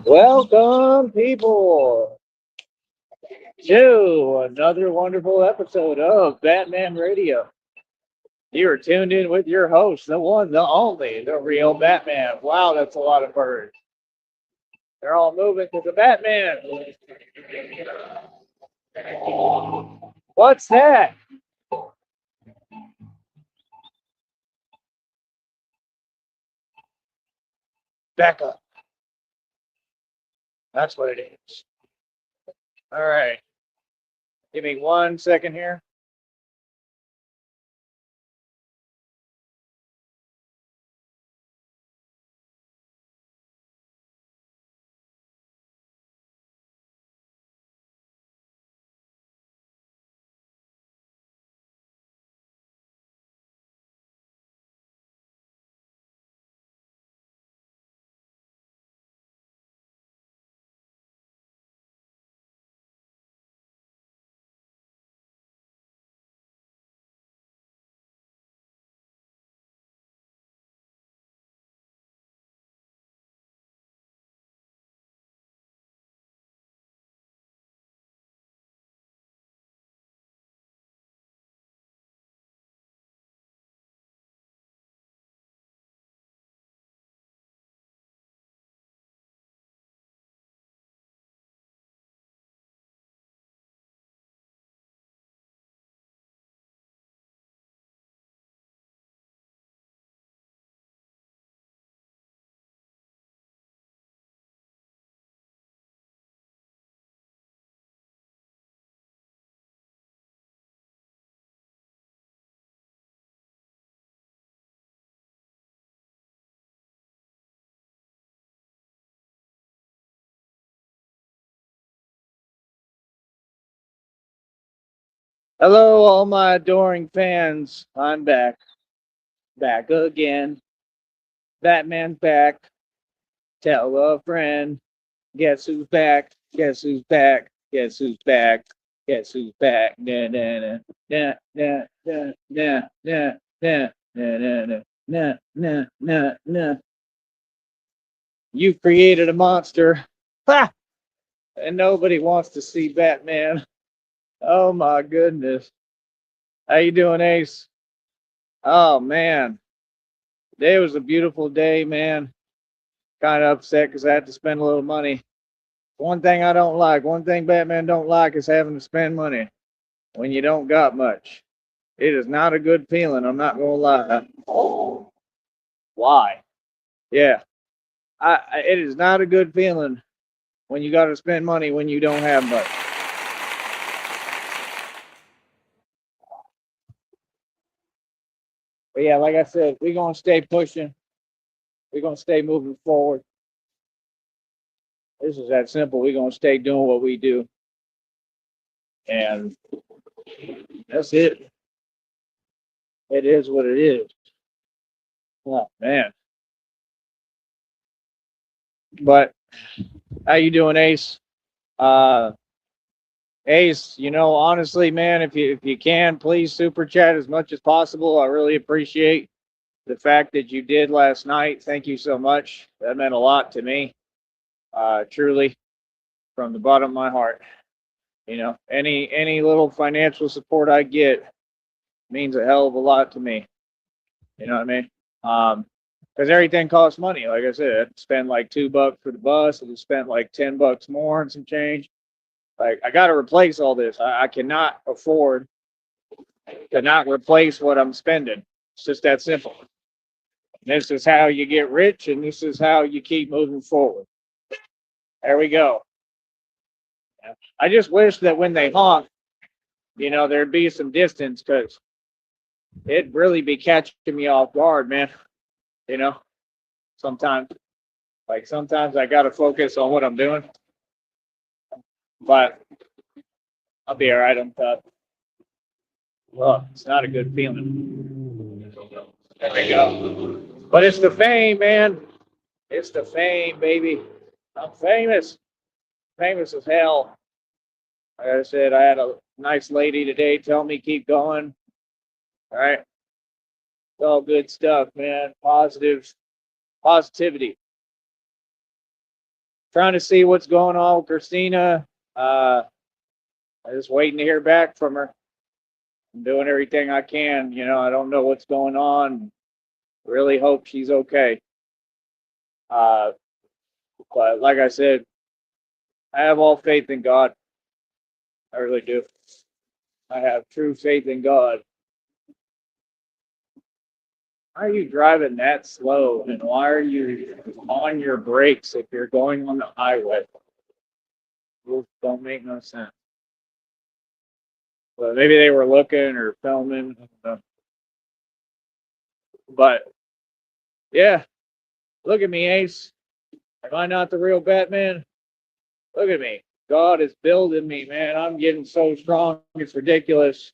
Welcome, people, to another wonderful episode of Batman Radio. You are tuned in with your host, the one, the only, the real Batman. Wow, that's a lot of birds. They're all moving to the Batman. What's that? Back up. That's what it is. All right. Give me 1 second here. Hello, all my adoring fans. I'm back. Back again. Batman's back. Tell a friend. Guess who's back? Guess who's back? Guess who's back? Guess who's back? Nah, nah, nah, nah, nah, nah, nah, nah, nah, nah, nah, nah, nah, nah, nah. You've created a monster. Ha! And nobody wants to see Batman. Oh my goodness. How you doing, Ace? Oh man. Today was a beautiful day, man. Kind of upset because I had to spend a little money. One thing I don't like, one thing Batman don't like is having to spend money when you don't got much. It is not a good feeling, I'm not gonna lie. Why? Yeah. It is not a good feeling when you gotta spend money when you don't have much. But yeah, like I said, we're gonna stay pushing. We're gonna stay moving forward. This is that simple. We're gonna stay doing what we do. And that's it. It is what it is. Oh man. But how you doing, Ace? Uh Ace, honestly, man, if you can, please super chat as much as possible. I really appreciate the fact that you did last night. Thank you so much. That meant a lot to me. Truly, from the bottom of my heart. Any little financial support I get means a hell of a lot to me. You know what I mean? Because everything costs money. Like I said, I spend like $2 for the bus. I spent like $10 more and some change. Like I got to replace all this. I cannot afford to not replace what I'm spending. It's just that simple. This is how you get rich, and this is how you keep moving forward. There we go. I just wish that when they honk, there'd be some distance because it'd really be catching me off guard, man. You know, sometimes, sometimes I got to focus on what I'm doing, but I'll be all right on top. Well, it's not a good feeling. There we go. But it's the fame, man. It's the fame, baby. I'm famous. Famous as hell. Like I said, I had a nice lady today tell me keep going. All right. It's all good stuff, man. Positivity. Trying to see what's going on with Christina. I'm just waiting to hear back from her. I'm doing everything I can. I don't know what's going on. Really hope she's okay. Uh, but like I said, I have all faith in God. I really do. I have true faith in God. Why are you driving that slow? And why are you on your brakes if you're going on the highway? Those don't make no sense. But maybe they were looking or filming. But yeah, look at me, Ace. Am I not the real Batman? Look at me. God is building me, man. I'm getting so strong. It's ridiculous.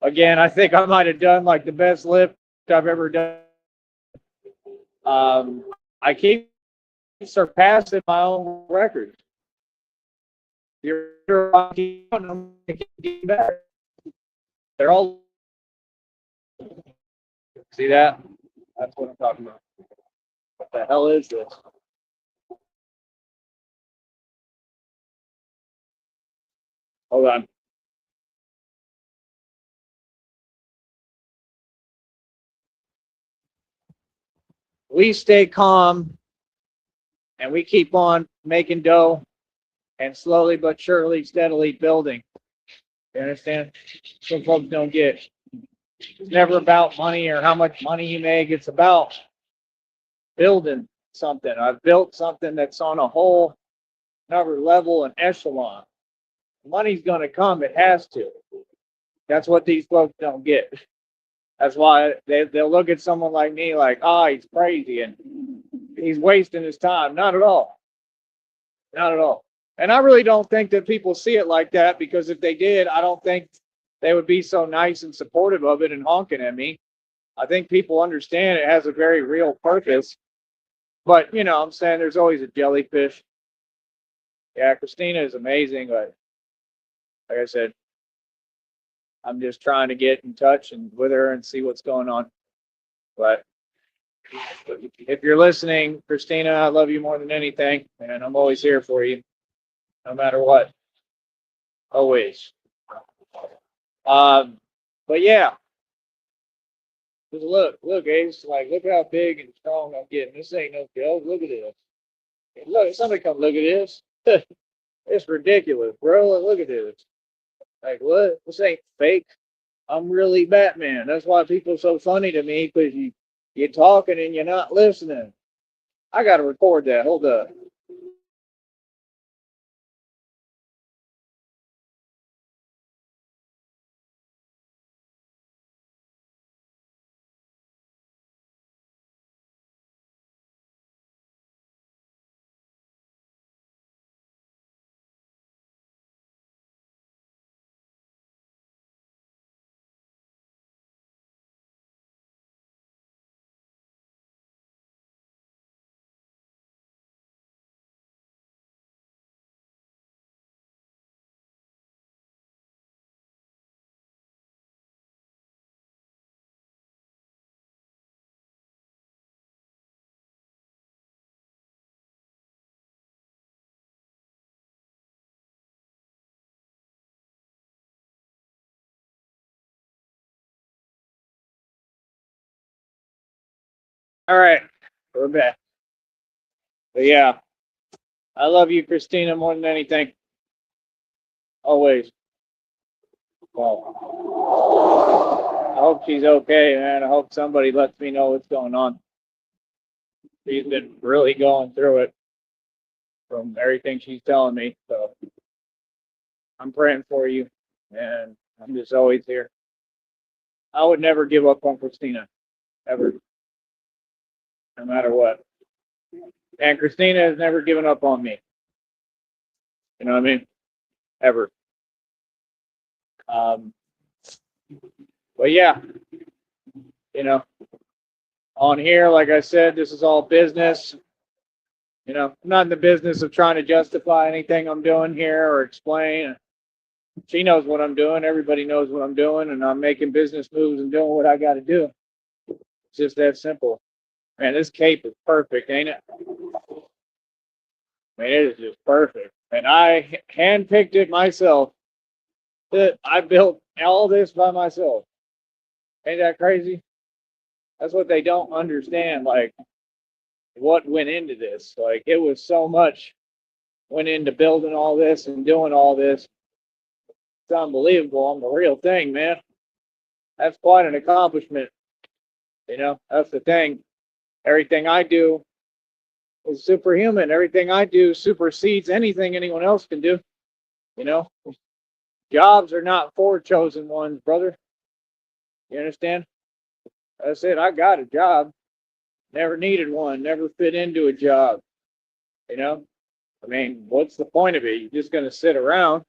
Again, I think I might have done like the best lift I've ever done. I keep surpassing my own records. They're all. See that? That's what I'm talking about. What the hell is this? Hold on. We stay calm and we keep on making dough and slowly but surely, steadily building. You understand? Some folks don't get. It's never about money or how much money you make. It's about building something. I've built something that's on a whole another level and echelon. Money's going to come. It has to. That's what these folks don't get. That's why they'll look at someone like me like, he's crazy and he's wasting his time. Not at all. Not at all. And I really don't think that people see it like that, because if they did, I don't think they would be so nice and supportive of it and honking at me. I think people understand it has a very real purpose. But, I'm saying there's always a jellyfish. Yeah, Christina is amazing. But like I said, I'm just trying to get in touch and with her and see what's going on. But if you're listening, Christina, I love you more than anything. And I'm always here for you, no matter what. Always. But yeah, just look, Ace. Like, look how big and strong I'm getting. This ain't no joke. Look at this. Look, somebody come look at this. It's ridiculous, bro. Look at this. Like, what? This ain't fake. I'm really Batman. That's why people are so funny to me, because you're talking and you're not listening. I gotta record that. Hold up. All right, we're back. But yeah, I love you, Christina, more than anything. Always. Well, I hope she's okay, man. I hope somebody lets me know what's going on. She's been really going through it from everything she's telling me. So I'm praying for you, and I'm just always here. I would never give up on Christina, ever, no matter what. And Christina has never given up on me. You know what I mean? Ever. Um, but yeah, on here, like I said, this is all business. I'm not in the business of trying to justify anything I'm doing here or explain. She knows what I'm doing. Everybody knows what I'm doing, and I'm making business moves and doing what I got to do. It's just that simple. Man, this cape is perfect, ain't it? I mean, it is just perfect. And I handpicked it myself. I built all this by myself. Ain't that crazy? That's what they don't understand. Like, what went into this? Like, it was so much went into building all this and doing all this. It's unbelievable. I'm the real thing, man. That's quite an accomplishment. That's the thing. Everything I do is superhuman. Everything I do supersedes anything anyone else can do. You know, jobs are not for chosen ones, brother. You understand? That's it. I got a job. Never needed one. Never fit into a job. You know, I mean, what's the point of it? You're just going to sit around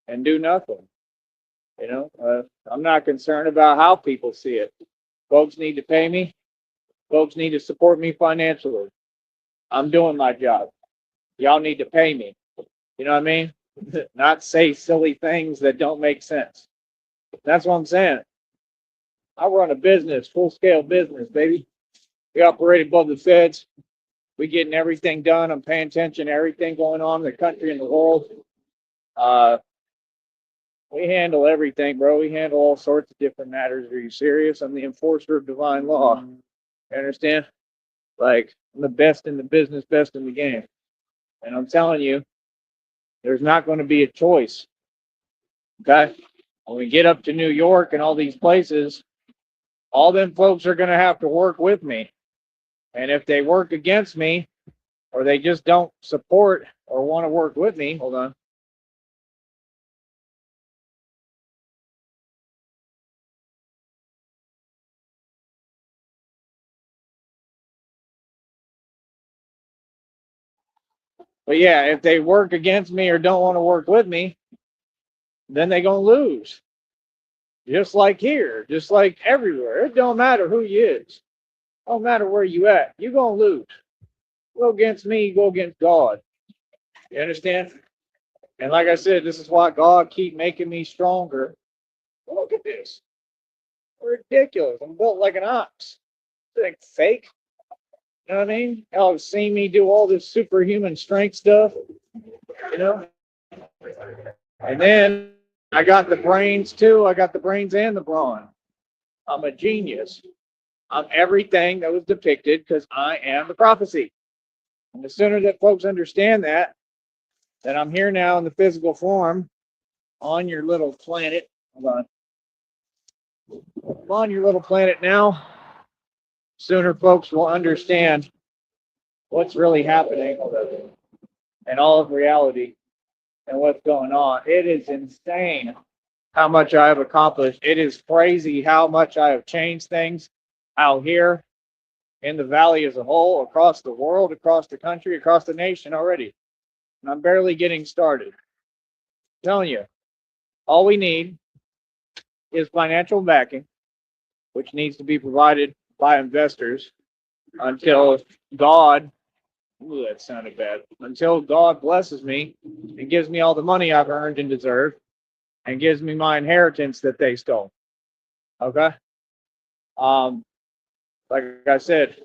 and do nothing. I'm not concerned about how people see it. Folks need to pay me. Folks need to support me financially. I'm doing my job. Y'all need to pay me. You know what I mean? Not say silly things that don't make sense. That's what I'm saying. I run a business, full scale business, baby. We operate above the feds. We getting everything done. I'm paying attention to everything going on in the country and the world. We handle everything, bro. We handle all sorts of different matters. Are you serious? I'm the enforcer of divine law. You understand? Like, I'm the best in the business, best in the game. And I'm telling you, there's not going to be a choice. Okay? When we get up to New York and all these places, all them folks are going to have to work with me. And if they work against me, or they just don't support or want to work with me, hold on. But yeah, if they work against me or don't want to work with me, then they're going to lose. Just like here, just like everywhere. It don't matter who you is. Don't matter where you at. You're going to lose. Go against me, go against God. You understand? And like I said, this is why God keep making me stronger. Look at this. Ridiculous. I'm built like an ox. Think fake. You know what I mean? Y'all have seen me do all this superhuman strength stuff. You know? And then I got the brains too. I got the brains and the brawn. I'm a genius. I'm everything that was depicted because I am the prophecy. And the sooner that folks understand that I'm here now in the physical form on your little planet. Hold on. I'm on your little planet now. Sooner folks will understand what's really happening and all of reality and what's going on. It is insane how much I have accomplished. It is crazy how much I have changed things out here in the valley as a whole, across the world, across the country, across the nation already. And I'm barely getting started. I'm telling you, all we need is financial backing, which needs to be provided by investors until God, ooh, that sounded bad, until God blesses me and gives me all the money I've earned and deserved and gives me my inheritance that they stole. Okay? Like I said,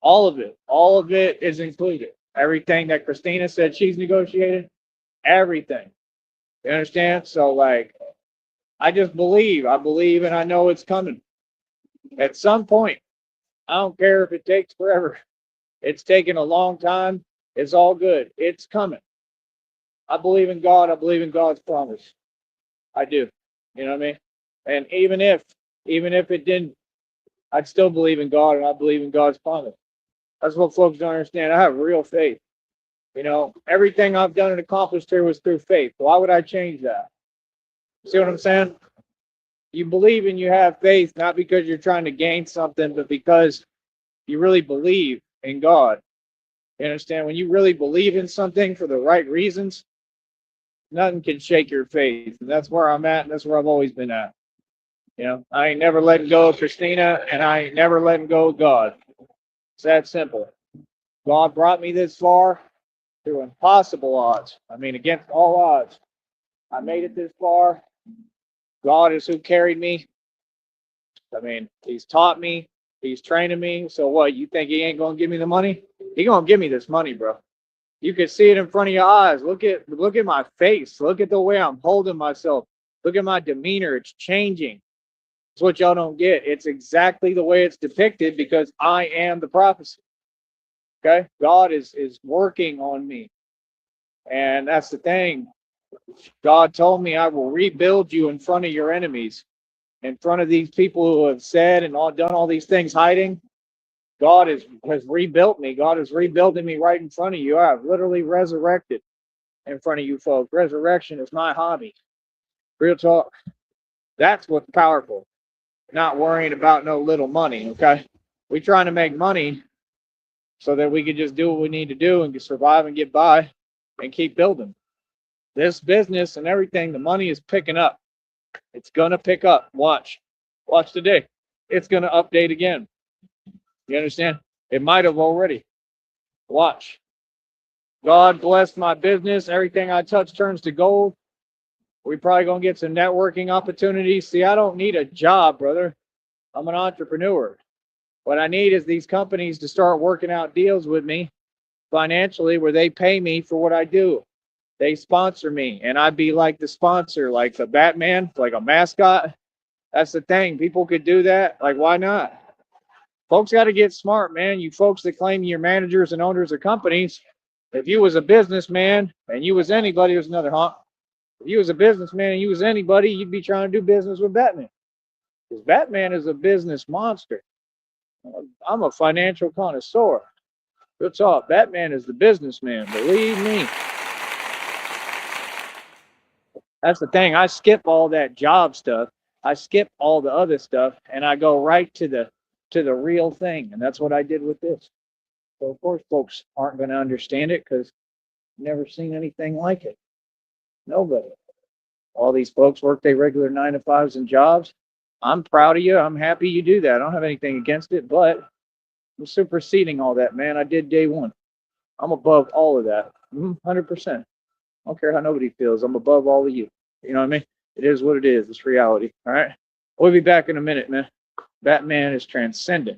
all of it is included. Everything that Christina said she's negotiated, everything. You understand? So, like, I just believe. I believe and I know it's coming. At some point, I don't care if it takes forever. It's taken a long time. It's all good. It's coming. I believe in God. I believe in God's promise. I do. You know what I mean? And even if it didn't, I'd still believe in God and I believe in God's promise. That's what folks don't understand. I have real faith. Everything I've done and accomplished here was through faith. Why would I change that? See what I'm saying? You believe and you have faith not because you're trying to gain something, but because you really believe in God. You understand? When you really believe in something for the right reasons, nothing can shake your faith. And that's where I'm at, and that's where I've always been at. I ain't never letting go of Christina, and I ain't never letting go of God. It's that simple. God brought me this far through impossible odds. I mean, against all odds. I made it this far. God is who carried me. I mean, he's taught me, he's training me. So what? You think he ain't gonna give me the money? He gonna give me this money, bro. You can see it in front of your eyes. Look at my face. Look at the way I'm holding myself. Look at my demeanor. It's changing. It's what y'all don't get. It's exactly the way it's depicted because I am the prophecy. Okay? God is working on me. And that's the thing. God told me I will rebuild you in front of your enemies, in front of these people who have said and done all these things hiding. God has rebuilt me. God is rebuilding me right in front of you. I have literally resurrected in front of you folks. Resurrection is my hobby. Real talk. That's what's powerful. Not worrying about no little money, okay? We trying to make money so that we can just do what we need to do and survive and get by and keep building. This business and everything, the money is picking up. It's gonna pick up. Watch. Watch today. It's gonna update again. You understand? It might have already. Watch. God bless my business. Everything I touch turns to gold. We probably gonna get some networking opportunities. See, I don't need a job, brother. I'm an entrepreneur. What I need is these companies to start working out deals with me financially where they pay me for what I do. They sponsor me, and I'd be like the sponsor, like the Batman, like a mascot. That's the thing. People could do that. Like, why not? Folks got to get smart, man. You folks that claim you're managers and owners of companies, if you was a businessman and you was anybody, there's another honk. If you was a businessman and you was anybody, you'd be trying to do business with Batman. Because Batman is a business monster. I'm a financial connoisseur. Good talk. Batman is the businessman. Believe me. That's the thing. I skip all that job stuff. I skip all the other stuff, and I go right to the real thing. And that's what I did with this. So of course, folks aren't going to understand it because never seen anything like it. Nobody. All these folks work their regular 9 to 5s and jobs. I'm proud of you. I'm happy you do that. I don't have anything against it, but I'm superseding all that, man. I did day one. I'm above all of that. 100%. I don't care how nobody feels. I'm above all of you. You know what I mean? It is what it is. It's reality. All right. We'll be back in a minute, man. Batman is transcendent.